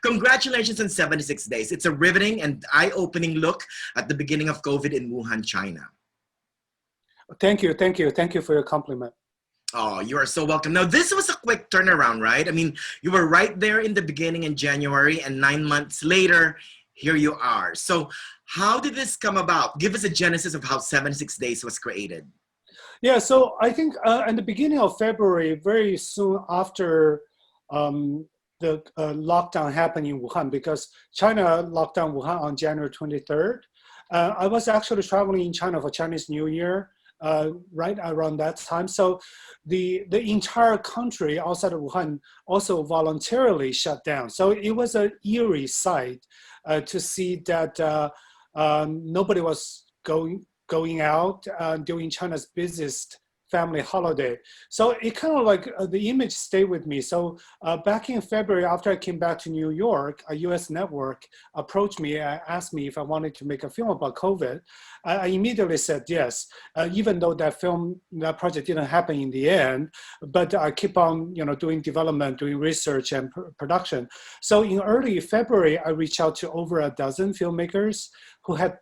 Congratulations on 76 days. It's a riveting and eye-opening look at the beginning of COVID in Wuhan, China. Thank you, thank you. Thank you for your compliment. Oh, you are so welcome. Now, this was a quick turnaround, right? I mean, you were right there in the beginning in January, and 9 months later, here you are. So how did this come about? Give us a genesis of how 76 Days was created. Yeah, so I think in the beginning of February, very soon after the lockdown happened in Wuhan, because China locked down Wuhan on January 23rd. I was actually traveling in China for Chinese New Year right around that time. So the entire country outside of Wuhan also voluntarily shut down. So it was an eerie sight to see that nobody was going out during China's busiest family holiday. So it kind of like the image stayed with me. So back in February, after I came back to New York, a US network approached me and asked me if I wanted to make a film about COVID. I immediately said yes, even though that project didn't happen in the end, but I keep on doing development, doing research and production. So in early February, I reached out to over a dozen filmmakers who had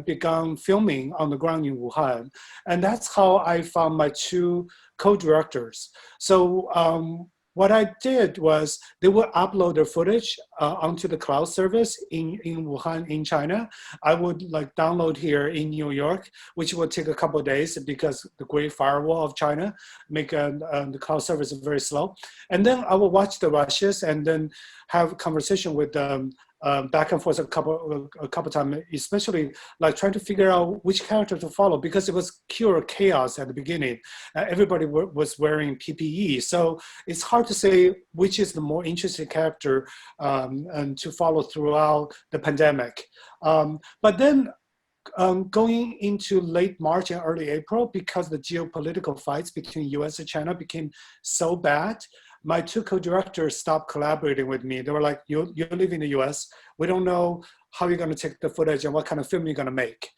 begun filming on the ground in Wuhan. And that's how I found my two co-directors. So what I did was they would upload their footage onto the cloud service in Wuhan, in China. I would like download here in New York, which would take a couple of days because the Great Firewall of China make the cloud service very slow. And then I would watch the rushes and then have a conversation with them back and forth a couple times, especially like trying to figure out which character to follow, because it was pure chaos at the beginning. Everybody was wearing PPE. So it's hard to say which is the more interesting character and to follow throughout the pandemic. But then going into late March and early April, because the geopolitical fights between US and China became so bad, my two co-directors stopped collaborating with me. They were like, you live in the US. We don't know how you're gonna take the footage and what kind of film you're gonna make.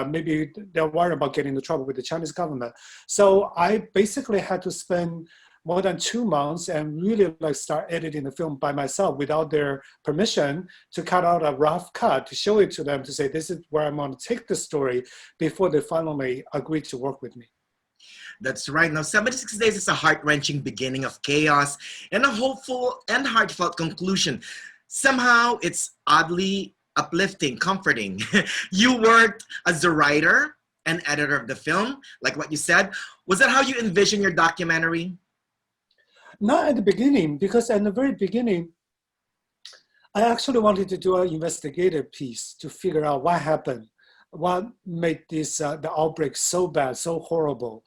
Maybe they're worried about getting into trouble with the Chinese government. So I basically had to spend more than 2 months and really like start editing the film by myself without their permission, to cut out a rough cut, to show it to them, to say, this is where I'm gonna take the story, before they finally agreed to work with me. That's right. Now, 76 Days is a heart-wrenching beginning of chaos and a hopeful and heartfelt conclusion. Somehow, it's oddly uplifting, comforting. You worked as a writer and editor of the film, like what you said. Was that how you envisioned your documentary? Not at the beginning, because at the very beginning, I actually wanted to do an investigative piece to figure out what happened, what made this the outbreak so bad, so horrible.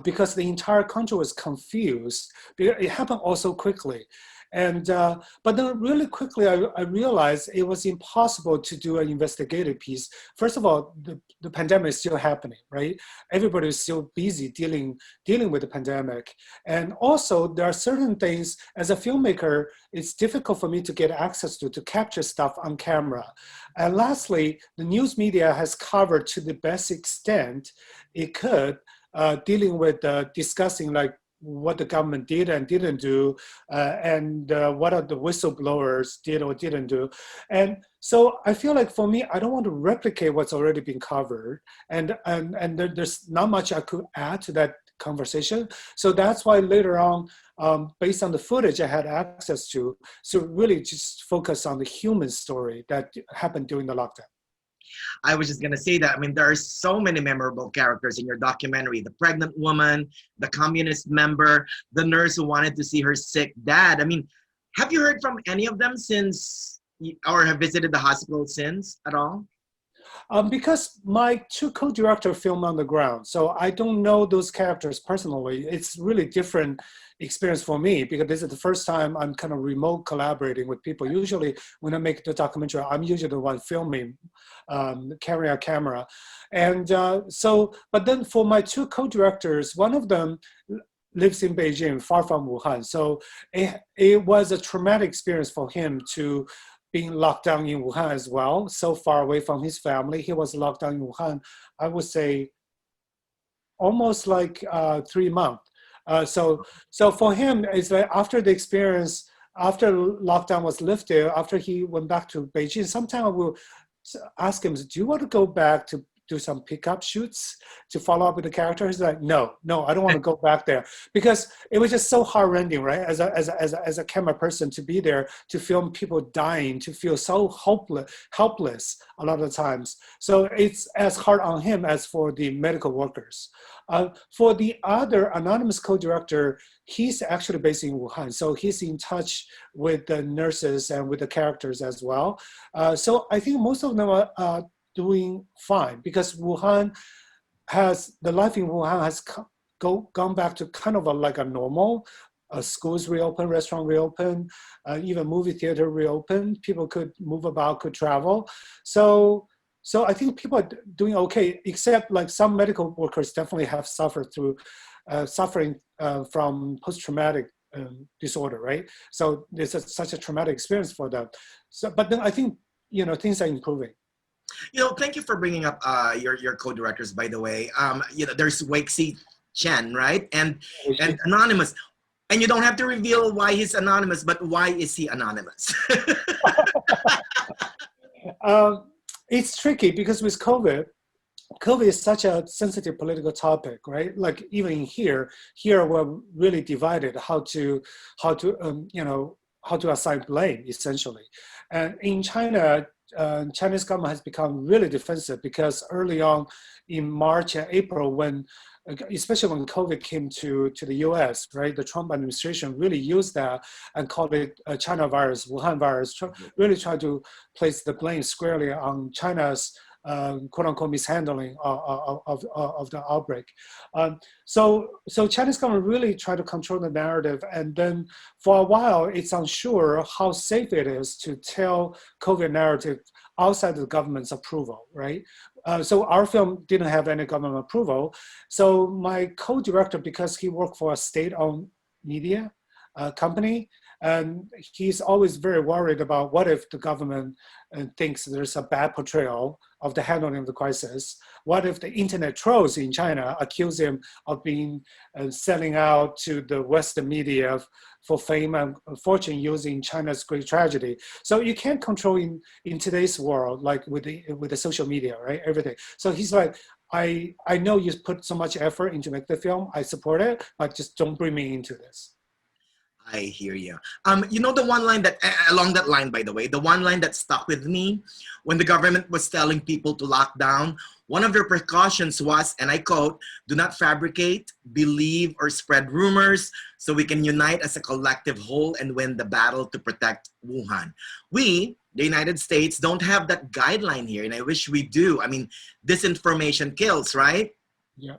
Because the entire country was confused. It happened all so quickly. And, but then really quickly, I realized it was impossible to do an investigative piece. First of all, the pandemic is still happening, right? Everybody is still busy dealing with the pandemic. And also, there are certain things, as a filmmaker, it's difficult for me to get access to capture stuff on camera. And lastly, the news media has covered to the best extent it could, dealing with discussing like what the government did and didn't do, and what are the whistleblowers did or didn't do. And so I feel like for me, I don't want to replicate what's already been covered. And there's not much I could add to that conversation. So that's why later on, based on the footage I had access to, so really just focus on the human story that happened during the lockdown. I was just gonna say that. I mean, there are so many memorable characters in your documentary. The pregnant woman, the communist member, the nurse who wanted to see her sick dad. I mean, have you heard from any of them since, or have visited the hospital since at all? Because my two co-directors film on the ground, so I don't know those characters personally. It's really different experience for me, because this is the first time I'm kind of remote collaborating with people. Usually when I make the documentary, I'm usually the one filming, carrying a camera. And but then for my two co-directors, one of them lives in Beijing, far from Wuhan. So it was a traumatic experience for him to being locked down in Wuhan as well, so far away from his family. He was locked down in Wuhan, I would say, almost like 3 months. So for him, it's like after the experience, after lockdown was lifted, after he went back to Beijing, sometimes we'll ask him, do you want to go back to do some pickup shoots to follow up with the character? He's like, no, I don't want to go back there, because it was just so heartrending, right? As a camera person, to be there, to film people dying, to feel so helpless a lot of times. So it's as hard on him as for the medical workers. For the other anonymous co-director, he's actually based in Wuhan. So he's in touch with the nurses and with the characters as well. So I think most of them are doing fine, because Wuhan the life in Wuhan has gone back to kind of like a normal. Schools reopen, restaurant reopen, even movie theater reopen. People could move about, could travel. So I think people are doing okay, except like some medical workers definitely have suffered through suffering from post-traumatic disorder, right? So it's such a traumatic experience for them. So, but then I think, things are improving. Thank you for bringing up your co-directors, by the way. There's Weixi Chen, right? And Anonymous. And you don't have to reveal why he's anonymous, but why is he anonymous? It's tricky because with COVID is such a sensitive political topic, right? Like even here we're really divided how to assign blame, essentially. And in China, Chinese government has become really defensive, because early on in March and April, especially when COVID came to the US, right? The Trump administration really used that and called it China virus, Wuhan virus, really tried to place the blame squarely on China's quote unquote mishandling of the outbreak. So Chinese government really tried to control the narrative, and then for a while it's unsure how safe it is to tell COVID narrative outside the government's approval, right? So our film didn't have any government approval. So my co-director, because he worked for a state-owned media company, and he's always very worried about what if the government thinks there's a bad portrayal of the handling of the crisis. What if the internet trolls in China accuse him of being selling out to the Western media for fame and fortune using China's great tragedy? So you can't control in today's world, like with the social media, right? Everything. So he's like, I know you put so much effort into make the film. I support it, but just don't bring me into this. I hear you. The one line that, along that line, by the way, the one line that stuck with me when the government was telling people to lock down, one of their precautions was, and I quote, "Do not fabricate, believe, or spread rumors, so we can unite as a collective whole and win the battle to protect Wuhan." We, the United States, don't have that guideline here, and I wish we do. I mean, disinformation kills, right? Yeah.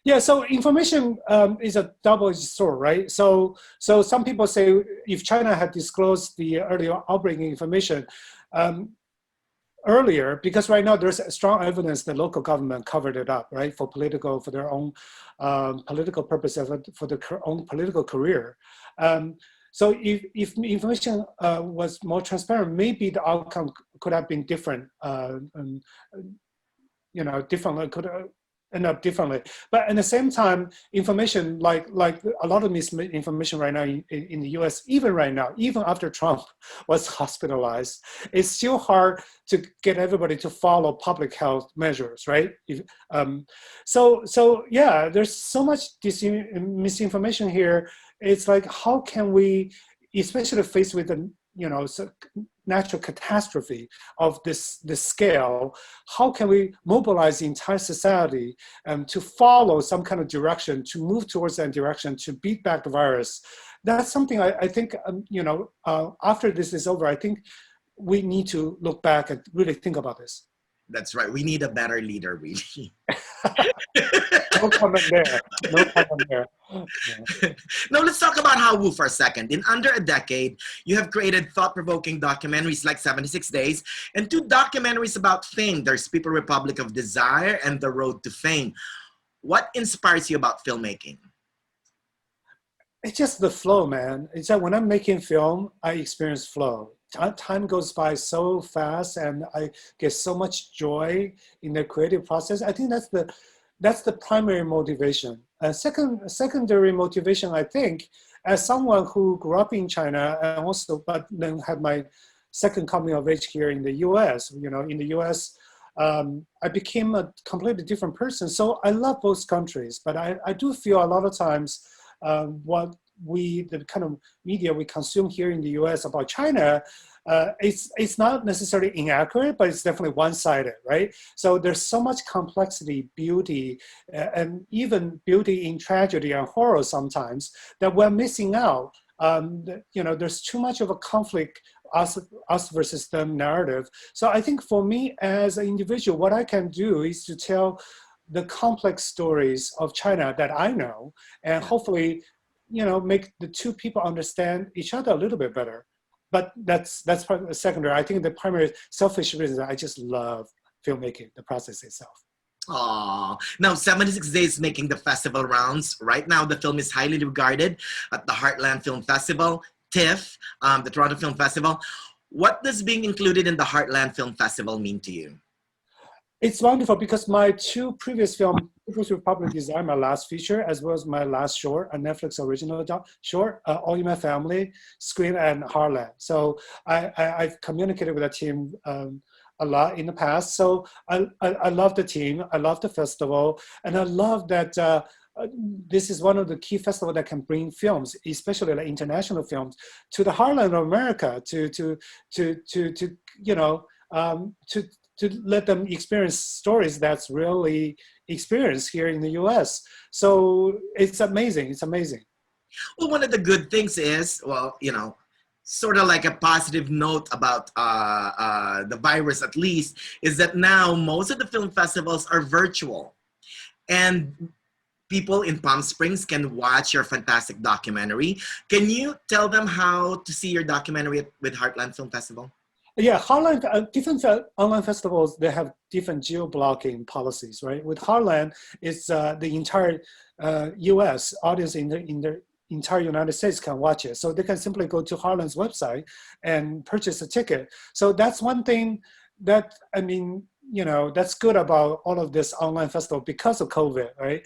Yeah, so information is a double-edged sword, right? So some people say if China had disclosed the earlier outbreak information earlier, because right now there's strong evidence that local government covered it up, right, for their own political purposes, for their own political career. So if information was more transparent, maybe the outcome could have been different. Differently, could end up differently. But at the same time, information like a lot of misinformation right now in the US, even right now, even after Trump was hospitalized, it's still hard to get everybody to follow public health measures, right? So yeah, there's so much misinformation here. It's like, how can we, especially faced with the natural catastrophe of this scale, how can we mobilize the entire society to follow some kind of direction, to move towards that direction, to beat back the virus? That's something I think, after this is over, I think we need to look back and really think about this. That's right. We need a better leader, really. No comment there. No comment there. Yeah. Now let's talk about Hao Wu for a second. In under a decade, you have created thought-provoking documentaries like 76 Days and 2 documentaries about fame. There's People Republic of Desire and The Road to Fame. What inspires you about filmmaking? It's just the flow, man. It's that when I'm making film, I experience flow. Time goes by so fast, and I get so much joy in the creative process. I think that's the primary motivation. Secondary motivation, I think, as someone who grew up in China and also, but then had my second coming of age here in the US, in the US, I became a completely different person. So I love both countries, but I do feel a lot of times the kind of media we consume here in the US about China, it's not necessarily inaccurate, but it's definitely one-sided, right? So there's so much complexity, beauty, and even beauty in tragedy and horror sometimes that we're missing out. There's too much of a conflict, us versus them narrative. So I think for me as an individual, what I can do is to tell the complex stories of China that I know, and hopefully, make the two people understand each other a little bit better. But that's part secondary. I think the primary selfish reason, I just love filmmaking, the process itself. Now 76 Days making the festival rounds. Right now, the film is highly regarded at the Heartland Film Festival, TIFF, the Toronto Film Festival. What does being included in the Heartland Film Festival mean to you? It's wonderful because my two previous films, People's Republic Design, my last feature, as well as my last short, a Netflix original short, All in My Family, Screen, and Heartland. So I've communicated with the team a lot in the past. So I love the team, I love the festival, and I love that this is one of the key festivals that can bring films, especially like international films, to the heartland of America, to let them experience stories that's really experienced here in the US. So it's amazing, it's amazing. Well, one of the good things is, sort of like a positive note about the virus at least, is that now most of the film festivals are virtual. And people in Palm Springs can watch your fantastic documentary. Can you tell them how to see your documentary with Heartland Film Festival? Yeah, Heartland, different online festivals, they have different geo-blocking policies, right? With Heartland, it's the entire US audience in the entire United States can watch it. So they can simply go to Heartland's website and purchase a ticket. So that's one thing that, that's good about all of this online festival because of COVID, right?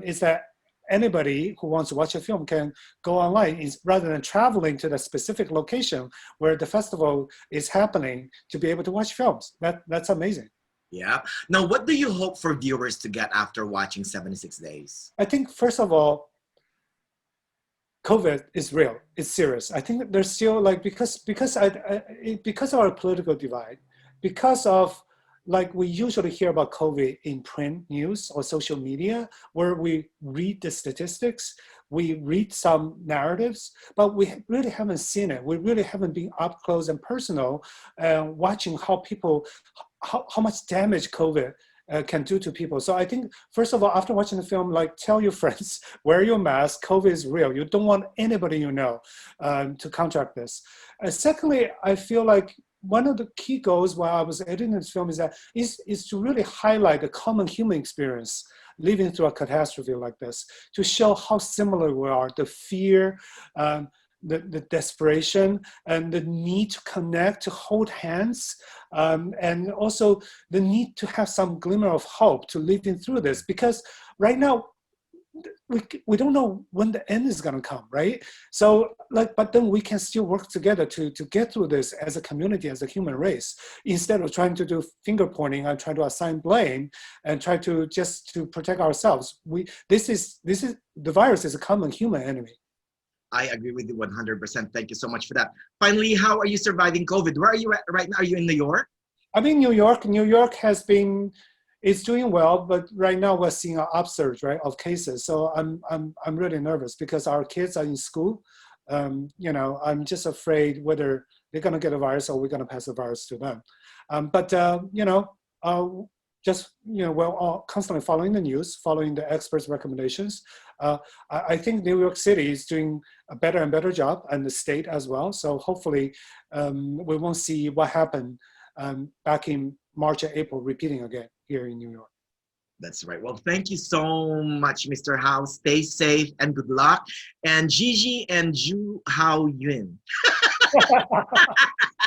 Is that anybody who wants to watch a film can go online rather than traveling to the specific location where the festival is happening to be able to watch films. That's amazing. Yeah. Now, what do you hope for viewers to get after watching 76 Days? I think, first of all, COVID is real. It's serious. I think that there's still because of our political divide, because of we usually hear about COVID in print news or social media, where we read the statistics, we read some narratives, but we really haven't seen it. We really haven't been up close and personal, watching how much damage COVID can do to people. So I think, first of all, after watching the film, tell your friends, wear your mask, COVID is real. You don't want anybody to contract this. Secondly, I feel like one of the key goals while I was editing this film is to really highlight the common human experience living through a catastrophe like this, to show how similar we are, the fear, the desperation, and the need to connect, to hold hands, and also the need to have some glimmer of hope to living through this. Because right now, we don't know when the end is going to come, right? So but then we can still work together to get through this as a community, as a human race, instead of trying to do finger pointing and try to assign blame and try to just to protect ourselves. This is the virus is a common human enemy. I agree with you 100%. Thank you so much for that. Finally, how are you surviving COVID? Where are you at right now? Are you in New York? I'm in New York. New York it's doing well, but right now we're seeing an upsurge, right, of cases. So I'm really nervous because our kids are in school. I'm just afraid whether they're going to get a virus or we're going to pass the virus to them. We're all constantly following the news, following the experts' recommendations. I think New York City is doing a better and better job, and the state as well. So hopefully we won't see what happened back in March and April repeating again here in New York. That's right. Well, thank you so much, Mr. Hao. Stay safe and good luck. And Gigi and Ju Hao Yun.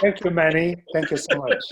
Thank you, Manny. Thank you so much.